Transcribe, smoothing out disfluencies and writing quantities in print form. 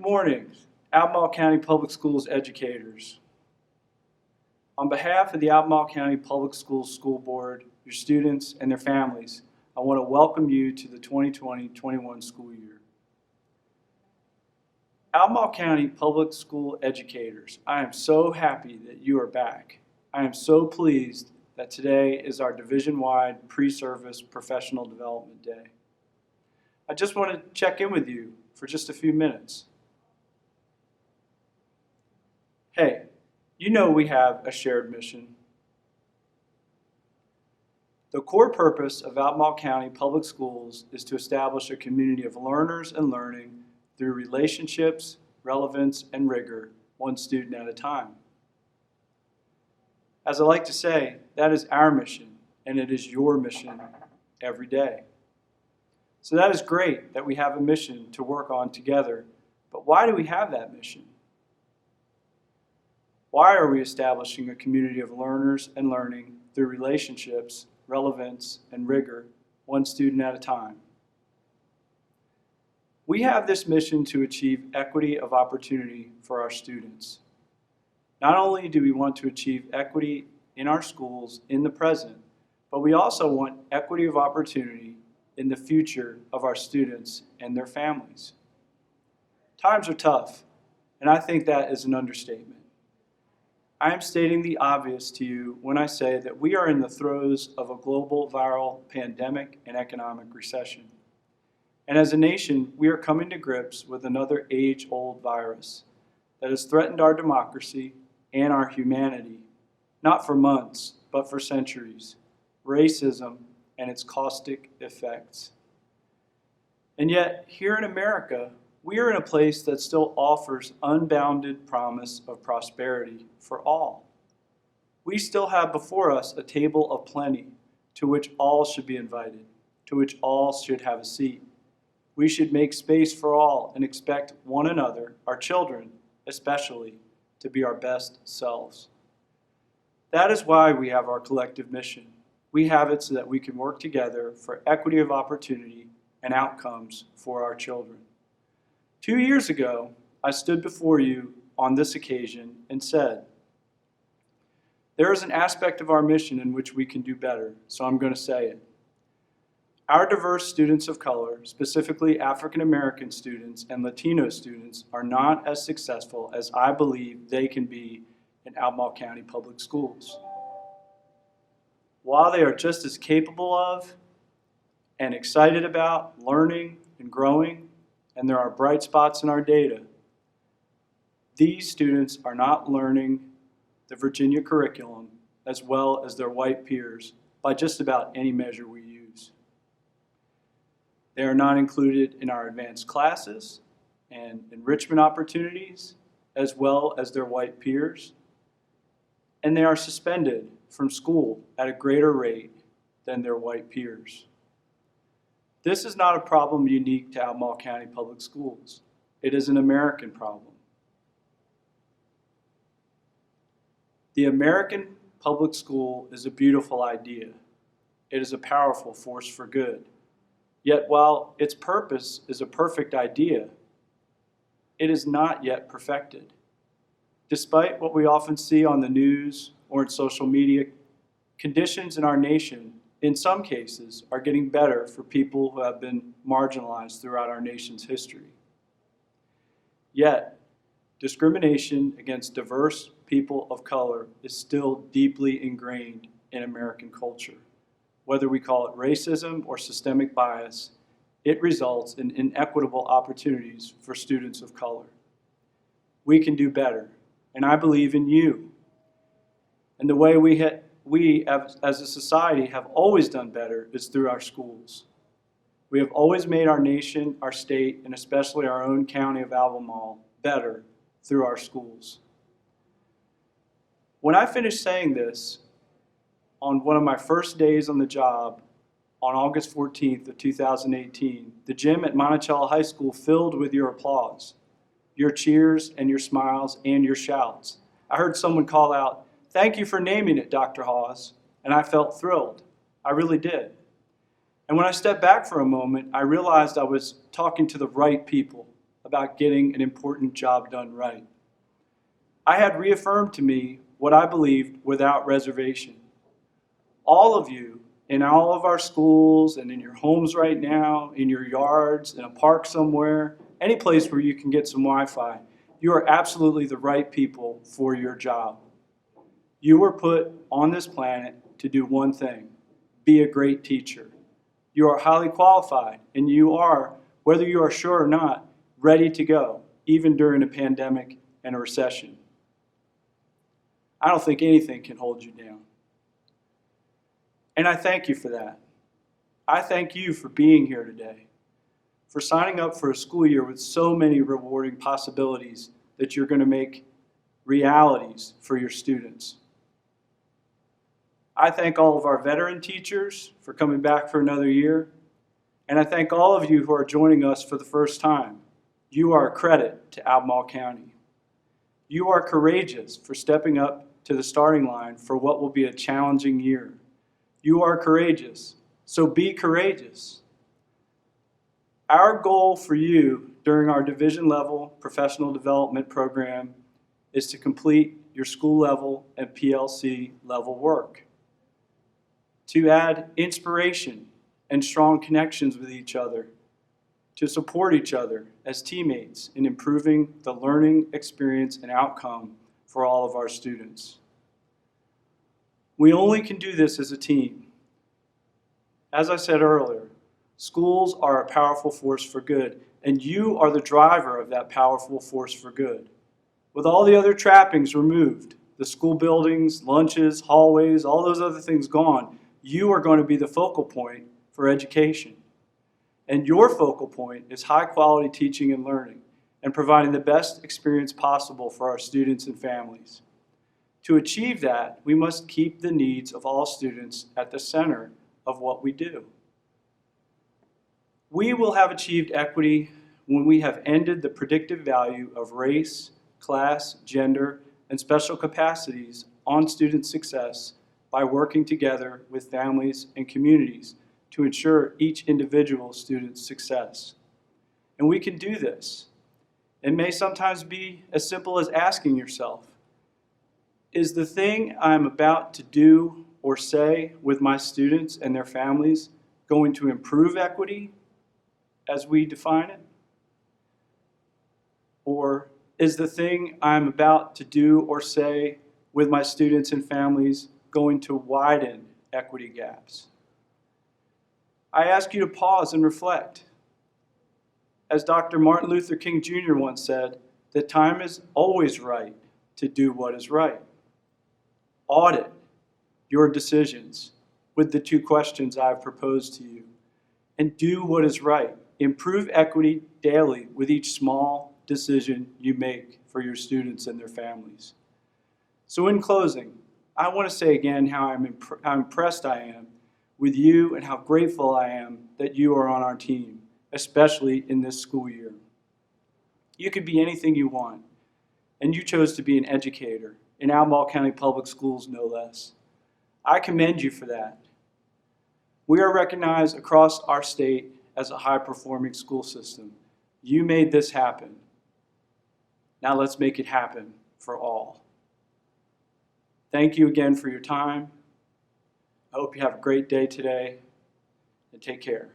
Good morning, Albemarle County Public Schools educators. On behalf of the Albemarle County Public Schools School Board, your students, and their families, I want to welcome you to the 2020-21 school year. Albemarle County Public School educators, I am so happy that you are back. I am so pleased that today is our division-wide pre-service professional development day. I just want to check in with you for just a few minutes. Hey, you know we have a shared mission. The core purpose of Albemarle County Public Schools is to establish a community of learners and learning through relationships, relevance, and rigor, one student at a time. As I like to say, that is our mission, and it is your mission every day. So that is great that we have a mission to work on together, but why do we have that mission? Why are we establishing a community of learners and learning through relationships, relevance, and rigor, one student at a time? We have this mission to achieve equity of opportunity for our students. Not only do we want to achieve equity in our schools in the present, but we also want equity of opportunity in the future of our students and their families. Times are tough, and I think that is an understatement. I am stating the obvious to you when I say that we are in the throes of a global viral pandemic and economic recession. And as a nation, we are coming to grips with another age-old virus that has threatened our democracy and our humanity, not for months, but for centuries: racism and its caustic effects. And yet, here in America, we are in a place that still offers unbounded promise of prosperity for all. We still have before us a table of plenty to which all should be invited, to which all should have a seat. We should make space for all and expect one another, our children especially, to be our best selves. That is why we have our collective mission. We have it so that we can work together for equity of opportunity and outcomes for our children. 2 years ago, I stood before you on this occasion and said, there is an aspect of our mission in which we can do better, so I'm going to say it. Our diverse students of color, specifically African American students and Latino students, are not as successful as I believe they can be in Albemarle County Public Schools. While they are just as capable of and excited about learning and growing, and there are bright spots in our data, these students are not learning the Virginia curriculum as well as their white peers by just about any measure we use. They are not included in our advanced classes and enrichment opportunities as well as their white peers, and they are suspended from school at a greater rate than their white peers. This is not a problem unique to Albemarle County Public Schools. It is an American problem. The American public school is a beautiful idea. It is a powerful force for good. Yet while its purpose is a perfect idea, it is not yet perfected. Despite what we often see on the news or in social media, conditions in our nation, in some cases, are getting better for people who have been marginalized throughout our nation's history. Yet, discrimination against diverse people of color is still deeply ingrained in American culture. Whether we call it racism or systemic bias, it results in inequitable opportunities for students of color. We can do better, and I believe in you. And the way we as a society have always done better is through our schools. We have always made our nation, our state, and especially our own county of Albemarle better through our schools. When I finished saying this, on one of my first days on the job, on August 14th of 2018, the gym at Monticello High School filled with your applause, your cheers and your smiles and your shouts. I heard someone call out, "Thank you for naming it, Dr. Haas," and I felt thrilled. I really did. And when I stepped back for a moment, I realized I was talking to the right people about getting an important job done right. I had reaffirmed to me what I believed without reservation. All of you in all of our schools and in your homes right now, in your yards, in a park somewhere, any place where you can get some Wi-Fi, you are absolutely the right people for your job. You were put on this planet to do one thing: be a great teacher. You are highly qualified, and you are, whether you are sure or not, ready to go, even during a pandemic and a recession. I don't think anything can hold you down. And I thank you for that. I thank you for being here today, for signing up for a school year with so many rewarding possibilities that you're going to make realities for your students. I thank all of our veteran teachers for coming back for another year, and I thank all of you who are joining us for the first time. You are a credit to Albemarle County. You are courageous for stepping up to the starting line for what will be a challenging year. You are courageous, so be courageous. Our goal for you during our division level professional development program is to complete your school level and PLC level work, to add inspiration and strong connections with each other, to support each other as teammates in improving the learning experience and outcome for all of our students. We only can do this as a team. As I said earlier, schools are a powerful force for good, and you are the driver of that powerful force for good. With all the other trappings removed, the school buildings, lunches, hallways, all those other things gone, you are going to be the focal point for education. And your focal point is high quality teaching and learning and providing the best experience possible for our students and families. To achieve that, we must keep the needs of all students at the center of what we do. We will have achieved equity when we have ended the predictive value of race, class, gender, and special capacities on student success by working together with families and communities to ensure each individual student's success. And we can do this. It may sometimes be as simple as asking yourself, is the thing I'm about to do or say with my students and their families going to improve equity as we define it? Or is the thing I'm about to do or say with my students and families going to widen equity gaps? I ask you to pause and reflect. As Dr. Martin Luther King Jr. once said, the time is always right to do what is right. Audit your decisions with the two questions I've proposed to you, and do what is right. Improve equity daily with each small decision you make for your students and their families. So in closing, I want to say again how impressed I am with you and how grateful I am that you are on our team, especially in this school year. You could be anything you want, and you chose to be an educator, in Albemarle County Public Schools no less. I commend you for that. We are recognized across our state as a high-performing school system. You made this happen. Now let's make it happen for all. Thank you again for your time. I hope you have a great day today, and take care.